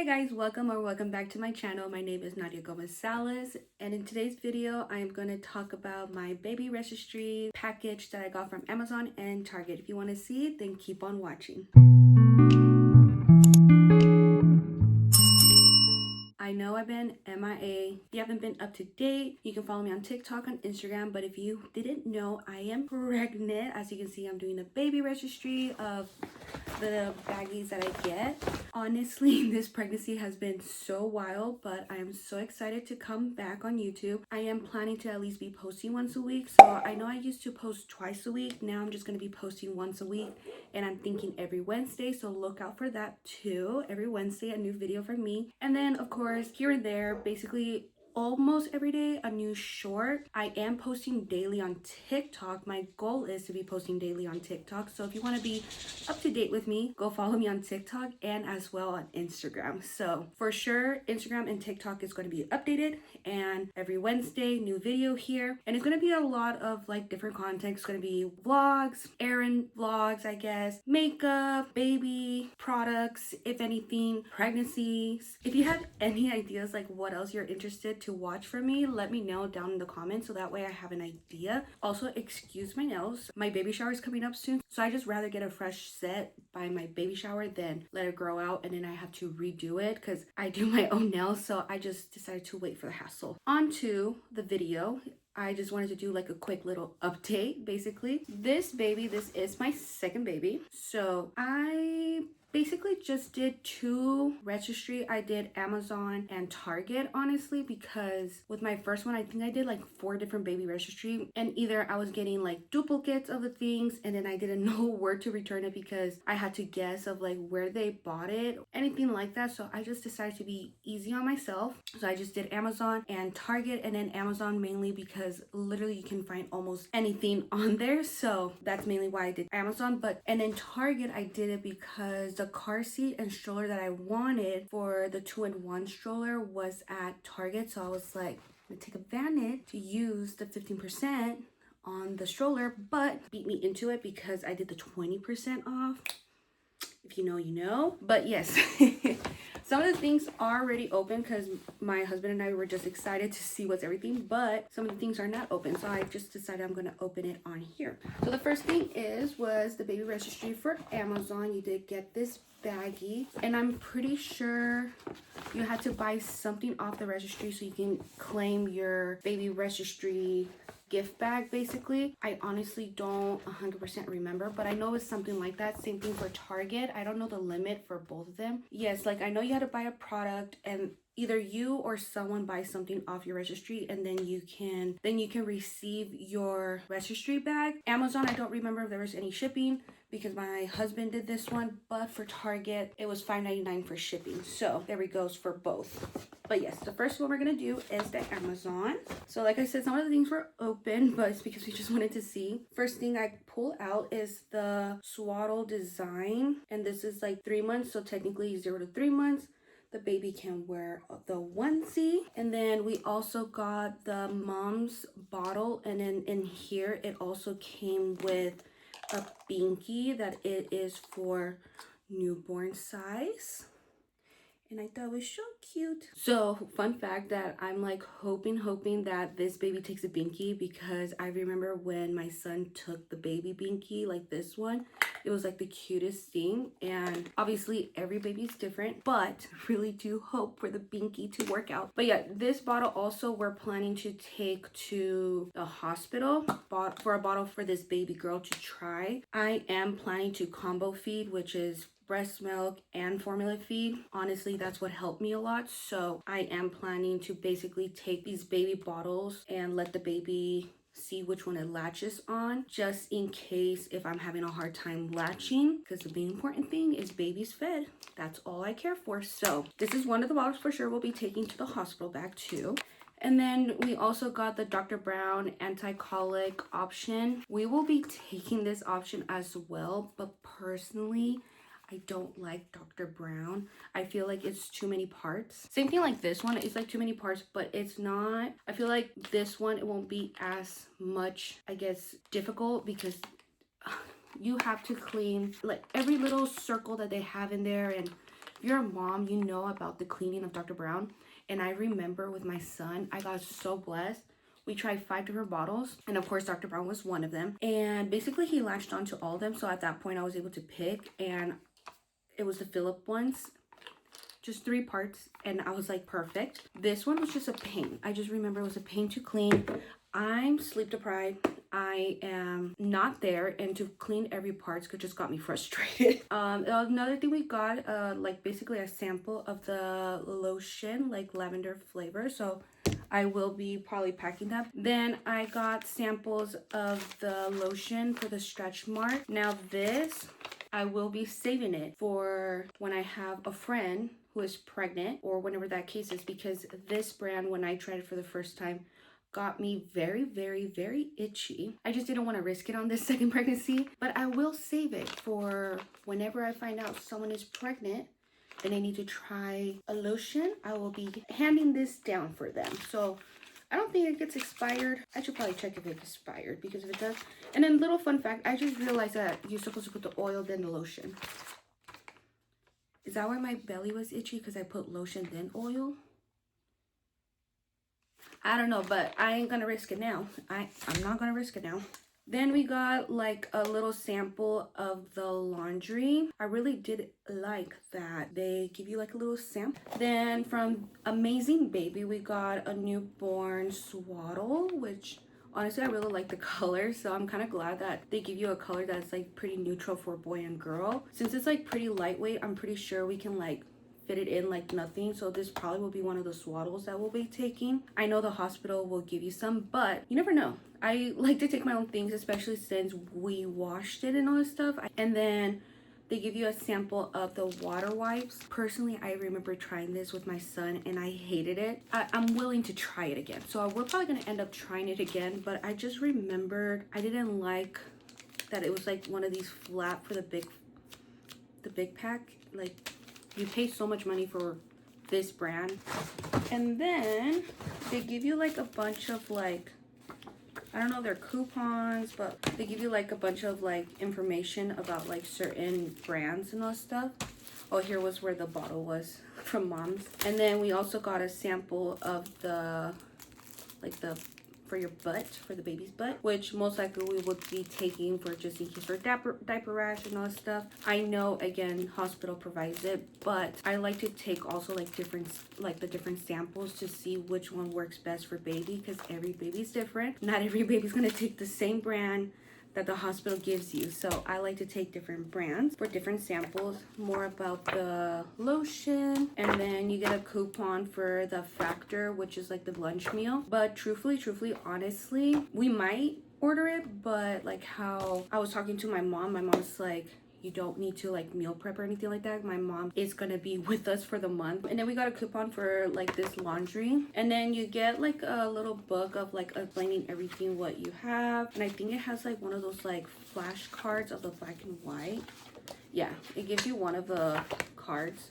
Hey guys, welcome back to my channel. My name is nadiagomezcelis, and in today's video I am going to talk about my baby registry package that I got from Amazon and Target. If you want to see it, then keep on watching. I know I've been MIA. If you haven't been up to date, you can follow me on TikTok, on Instagram. But if you didn't know, I am pregnant. As you can see, I'm doing a baby registry of the baggies that I get. Honestly, this pregnancy has been so wild, but I am so excited to come back on YouTube. I am planning to at least be posting once a week. So I know I used to post twice a week. Now I'm just going to be posting once a week, and I'm thinking every Wednesday. So look out for that too. Every Wednesday, a new video from me. And then of course, here and there, basically almost every day, a new short. I am posting daily on TikTok. My goal is to be posting daily on TikTok. So if you want to be up to date with me, go follow me on TikTok and as well on Instagram. So for sure, Instagram and TikTok is going to be updated, and every Wednesday, new video here. And it's going to be a lot of like different content. It's going to be vlogs, errand vlogs, I guess, makeup, baby products, if anything, pregnancies. If you have any ideas like what else you're interested to watch from me, let me know down in the comments so that way I have an idea. Also, excuse my nails. My baby shower is coming up soon, so I just rather get a fresh set by my baby shower than let it grow out and then I have to redo it because I do my own nails. So I just decided to wait for the hassle. On to the video. I just wanted to do like a quick little update. Basically, this is my second baby. So I basically just did two registry. I did Amazon and Target, honestly, because with my first one, I think I did like 4 different baby registry, and either I was getting like duplicates of the things and then I didn't know where to return it because I had to guess of like where they bought it, anything like that. So I just decided to be easy on myself. So I just did Amazon and Target, and then Amazon mainly because literally you can find almost anything on there. So that's mainly why I did Amazon. And then Target, I did it because the car seat and stroller that I wanted for the 2-in-1 stroller was at Target. So I was like, I'm gonna take advantage to use the 15% on the stroller, but beat me into it because I did the 20% off. If you know, you know. But yes, some of the things are already open because my husband and I were just excited to see what's everything, but some of the things are not open. So I just decided I'm going to open it on here. So the first thing was the baby registry for Amazon. You did get this baggie, and I'm pretty sure you had to buy something off the registry so you can claim your baby registry gift bag. Basically, I honestly don't 100% remember, but I know it's something like that. Same thing for Target. I don't know the limit for both of them. Yes, like I know you had to buy a product, and either you or someone buys something off your registry, and then you can receive your registry bag. Amazon, I don't remember if there was any shipping because my husband did this one, but for Target it was $5.99 for shipping. So there we goes for both. But yes, the first one we're gonna do is the Amazon. So like I said, some of the things were open, but it's because we just wanted to see. First thing I pull out is the swaddle design, and this is like 3 months, so technically 0 to 3 months. The baby can wear the onesie. And then we also got the mom's bottle, and then in here it also came with a binky that it is for newborn size, and I thought it was so cute. So fun fact that I'm like hoping that this baby takes a binky, because I remember when my son took the baby binky, like this one, it was like the cutest thing. And obviously every baby is different, but really do hope for the binky to work out. But yeah, this bottle also we're planning to take to the hospital for a bottle for this baby girl to try. I am planning to combo feed, which is breast milk and formula feed. Honestly, that's what helped me a lot. So I am planning to basically take these baby bottles and let the baby see which one it latches on, just in case if I'm having a hard time latching, because the main important thing is baby's fed. That's all I care for. So this is one of the bottles for sure we'll be taking to the hospital bag too. And then we also got the Dr. Brown anti-colic option. We will be taking this option as well, but personally I don't like Dr. Brown. I feel like it's too many parts. Same thing like this one. It's like too many parts, but it's not. I feel like this one, it won't be as much, I guess, difficult because you have to clean like every little circle that they have in there, and you're a mom, you know about the cleaning of Dr. Brown. And I remember with my son, I got so blessed. We tried 5 different bottles, and of course Dr. Brown was one of them. And basically he latched onto all of them, so at that point I was able to pick, and it was the Philip ones, just 3 parts, and I was like, perfect. This one was just a pain. I just remember it was a pain to clean. I'm sleep deprived. I am not there, and to clean every part just got me frustrated. Another thing we got, like basically a sample of the lotion, like lavender flavor. So I will be probably packing that. Then I got samples of the lotion for the stretch mark. Now this, I will be saving it for when I have a friend who is pregnant or whenever that case is, because this brand, when I tried it for the first time, got me very, very, very itchy. I just didn't want to risk it on this second pregnancy, but I will save it for whenever I find out someone is pregnant and they need to try a lotion. I will be handing this down for them. So I don't think it gets expired. I should probably check if it's expired, because if it does. And then little fun fact, I just realized that you're supposed to put the oil then the lotion. Is that why my belly was itchy? Because I put lotion then oil? I don't know, but I ain't gonna risk it now. I'm not gonna risk it now. Then we got like a little sample of the laundry. I really did like that. They give you like a little sample. Then from Amazing Baby, we got a newborn swaddle, which honestly I really like the color. So I'm kind of glad that they give you a color that's like pretty neutral for boy and girl. Since it's like pretty lightweight, I'm pretty sure we can like fit it in like nothing. So this probably will be one of the swaddles that we'll be taking. I know the hospital will give you some, but you never know. I like to take my own things, especially since we washed it and all this stuff. And then they give you a sample of the water wipes. Personally, I remember trying this with my son and I hated it. I'm willing to try it again. So we're probably gonna end up trying it again, but I just remembered I didn't like that it was like one of these flat for the big pack. Like, you pay so much money for this brand. And then they give you like a bunch of like, I don't know if they're coupons, but they give you like a bunch of like information about like certain brands and all stuff. Oh, here was where the bottle was from Mom's. And then we also got a sample of the, like the, for your butt, for the baby's butt, which most likely we would be taking for just in case for diaper rash and all that stuff. I know, again, hospital provides it, but I like to take also like the different samples to see which one works best for baby, because every baby's different. Not every baby's gonna take the same brand that the hospital gives you. So I like to take different brands for different samples. More about the lotion, and then you get a coupon for the Factor, which is like the lunch meal. But truthfully, honestly, we might order it, but like how I was talking to my mom's like, you don't need to like meal prep or anything like that. My mom is gonna be with us for the month. And then we got a coupon for like this laundry. And then you get like a little book of like explaining everything what you have. And I think it has like one of those like flashcards of the black and white. Yeah, it gives you one of the cards.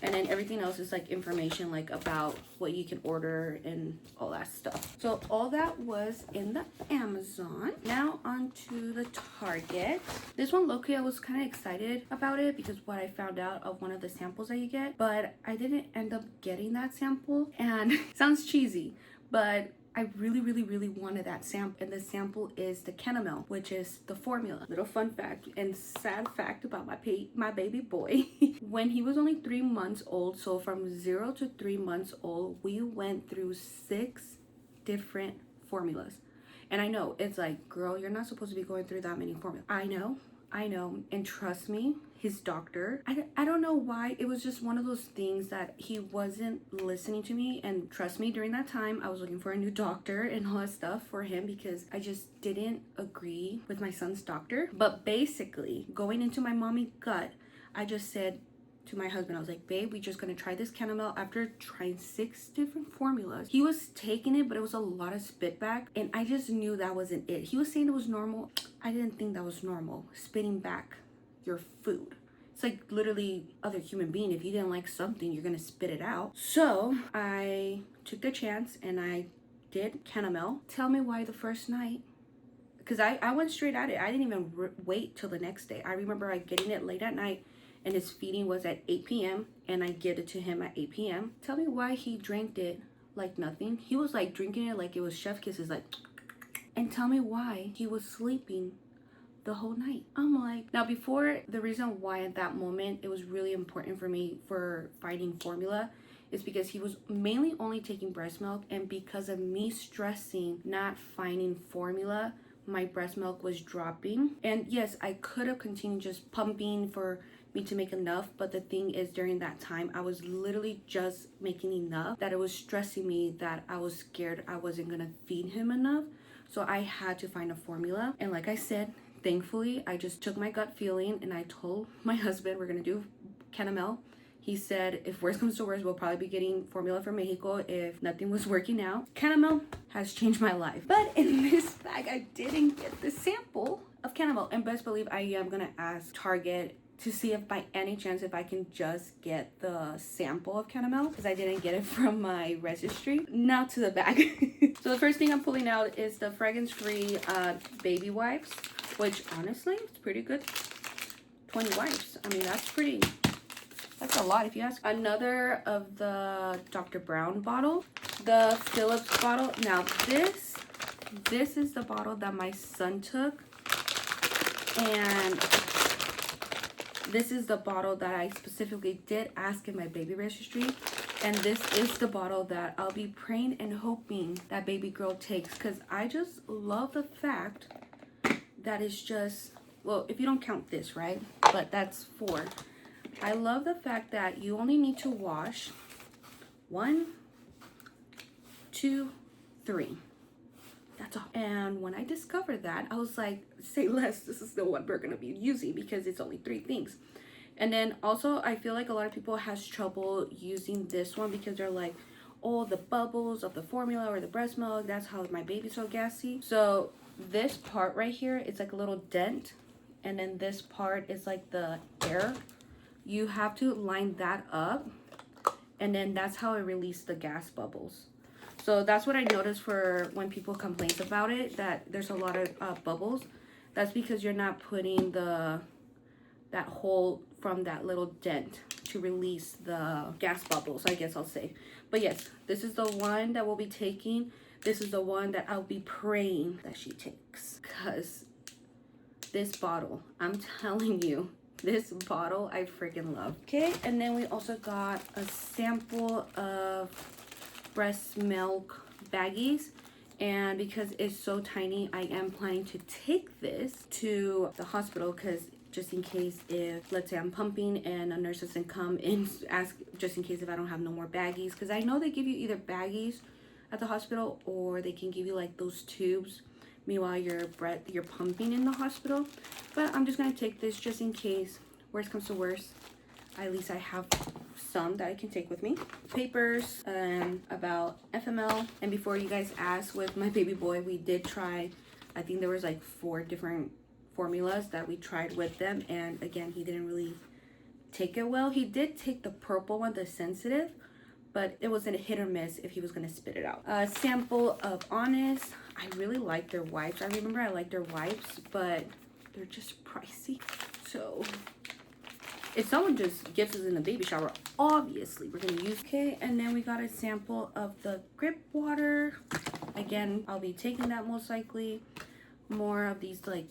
And then everything else is like information like about what you can order and all that stuff. So all that was in the Amazon. Now on to the Target. This one, low-key, I was kind of excited about it because what I found out of one of the samples that you get, but I didn't end up getting that sample. And it sounds cheesy, but I really wanted that sample, and the sample is the Kenamel, which is the formula. Little fun fact and sad fact about my baby boy. When he was only 3 months old, so from 0 to 3 months old, we went through 6 different formulas. And I know it's like, girl, you're not supposed to be going through that many formulas. I know, and trust me, his doctor, I don't know why, it was just one of those things that he wasn't listening to me. And trust me, during that time I was looking for a new doctor and all that stuff for him because I just didn't agree with my son's doctor. But basically, going into my mommy gut, I just said to my husband, I was like, babe, we just gonna try this Kenamel. After trying 6 different formulas, he was taking it, but it was a lot of spit back, and I just knew that wasn't it. He was saying it was normal. I didn't think that was normal, spitting back your food. It's like literally other human being. If you didn't like something, you're gonna spit it out. So I took the chance and I did Kenamel. Tell me why the first night, because I went straight at it. I didn't even wait till the next day. I remember getting it late at night and his feeding was at 8 p.m. and I give it to him at 8 p.m. Tell me why he drank it like nothing. He was like drinking it like it was chef kisses, like, and tell me why he was sleeping the whole night. I'm like, now before, the reason why at that moment it was really important for me for finding formula is because he was mainly only taking breast milk, and because of me stressing not finding formula, my breast milk was dropping. And yes, I could have continued just pumping for me to make enough, but the thing is, during that time I was literally just making enough that it was stressing me, that I was scared I wasn't gonna feed him enough. So I had to find a formula, and like I said, thankfully I just took my gut feeling and I told my husband we're gonna do caramel. He said if worst comes to worst, we'll probably be getting formula from Mexico if nothing was working out. Caramel has changed my life. But in this bag, I didn't get the sample of caramel. And best believe I am gonna ask Target to see if by any chance if I can just get the sample of caramel, because I didn't get it from my registry. Now to the bag. So the first thing I'm pulling out is the fragrance-free baby wipes, which honestly, it's pretty good. 20 wipes. I mean, that's a lot if you ask. Another of the Dr. Brown bottle, the Phillips bottle. Now this is the bottle that my son took, and this is the bottle that I specifically did ask in my baby registry, and this is the bottle that I'll be praying and hoping that baby girl takes, because I just love the fact that it's just, well, if you don't count this, right, but that's 4. I love the fact that you only need to wash 1, 2, 3. That's all. And when I discovered that, I was like, say less, this is the one we're gonna be using because it's only 3 things. And then also, I feel like a lot of people has trouble using this one because they're like, oh, the bubbles of the formula or the breast milk, that's how my baby's so gassy. So this part right here, it's like a little dent, and then this part is like the air. You have to line that up, and then that's how it releases the gas bubbles. So that's what I noticed for when people complain about it, that there's a lot of bubbles. That's because you're not putting that hole from that little dent to release the gas bubbles, I guess I'll say. But yes, this is the one that we'll be taking. This is the one that I'll be praying that she takes, because this bottle, I'm telling you, this bottle I freaking love. Okay, and then we also got a sample of breast milk baggies, and because it's so tiny, I am planning to take this to the hospital, because just in case, if let's say I'm pumping and a nurse doesn't come and ask, just in case if I don't have no more baggies, because I know they give you either baggies at the hospital or they can give you like those tubes meanwhile you're pumping in the hospital. But I'm just gonna take this just in case worst comes to worst. At least I have some that I can take with me. Papers about FML. And before you guys ask, with my baby boy, we did try, I think there was like 4 different formulas that we tried with them, and again, he didn't really take it well. He did take the purple one, the sensitive, but it was a hit or miss if he was gonna spit it out. A sample of Honest. I really like their wipes. I remember I liked their wipes, but they're just pricey. So if someone just gives us in the baby shower, obviously we're gonna use. Okay, and then we got a sample of the grip water. Again, I'll be taking that most likely. More of these like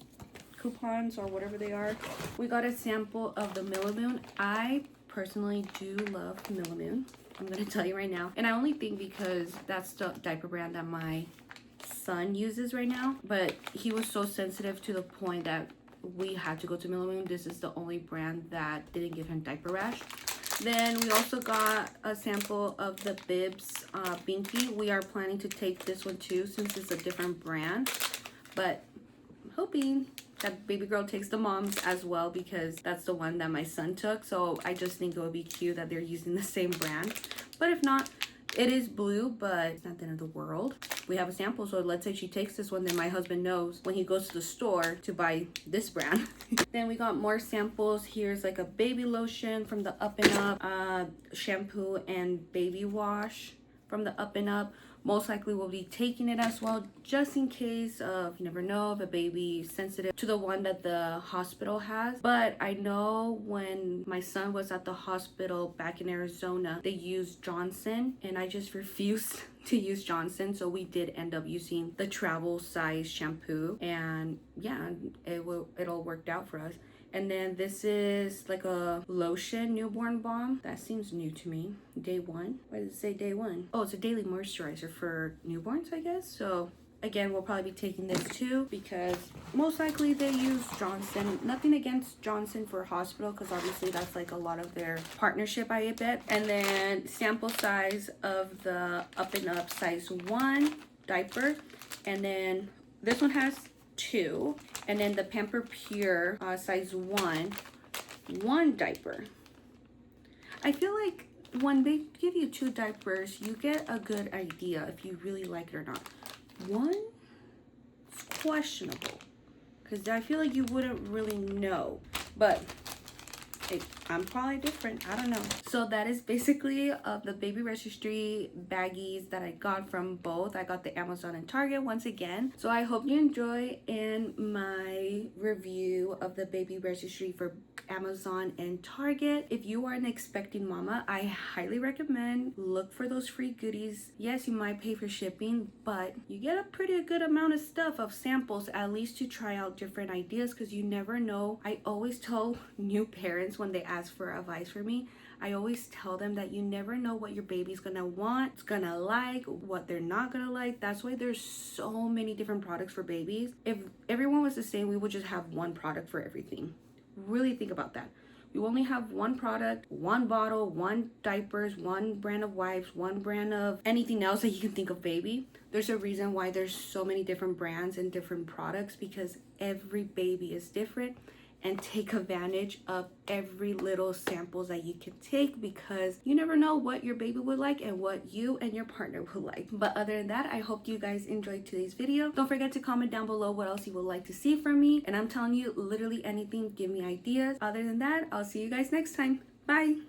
coupons or whatever they are. We got a sample of the Millimoon. I personally do love Millimoon, I'm gonna tell you right now, and I only think because that's the diaper brand that my son uses right now, but he was so sensitive to the point that we had to go to Millimoon. This is the only brand that didn't give him diaper rash. Then we also got a sample of the Bibs Binky. We are planning to take this one too, since it's a different brand, but I'm hoping that baby girl takes the mom's as well, because that's the one that my son took. So I just think it would be cute that they're using the same brand. But if not, it is blue, but it's not the end of the world. We have a sample, so let's say she takes this one, then my husband knows when he goes to the store to buy this brand. Then we got more samples. Here's like a baby lotion from the Up and Up, shampoo and baby wash from the Up and Up. Most likely we'll be taking it as well, just in case of, you never know if a baby is sensitive to the one that the hospital has. But I know when my son was at the hospital back in Arizona, they used Johnson, and I just refused to use Johnson, so we did end up using the travel size shampoo, and yeah, it'll worked out for us. And then this is like a lotion newborn balm. That seems new to me. Day one. Why does it say day one? Oh, it's a daily moisturizer for newborns, I guess. So again, we'll probably be taking this too, because most likely they use Johnson. Nothing against Johnson for hospital, because obviously that's like a lot of their partnership, I bet. And then sample size of the Up and Up size 1 diaper. And then this one has 2. And then the Pamper Pure size 1 diaper. I feel like when they give you 2 diapers, you get a good idea if you really like it or not. 1, it's questionable, because I feel like you wouldn't really know, but I'm probably different, I don't know. So that is basically the Baby Registry baggies that I got from both. I got the Amazon and Target once again. So I hope you enjoy in my review of the Baby Registry for Amazon and Target. If you are an expecting mama, I highly recommend look for those free goodies. Yes, you might pay for shipping, but you get a pretty good amount of stuff, of samples, at least to try out different ideas, because you never know. I always tell new parents when they ask for advice from me, I always tell them that you never know what your baby's gonna want, it's gonna like, what they're not gonna like. That's why there's so many different products for babies. If everyone was the same, we would just have one product for everything. Really think about that. You only have one product, one bottle, one diapers, one brand of wipes, one brand of anything else that you can think of baby. There's a reason why there's so many different brands and different products, because every baby is different. And take advantage of every little samples that you can take, because you never know what your baby would like and what you and your partner would like. But other than that, I hope you guys enjoyed today's video. Don't forget to comment down below what else you would like to see from me. And I'm telling you, literally anything, give me ideas. Other than that, I'll see you guys next time. Bye.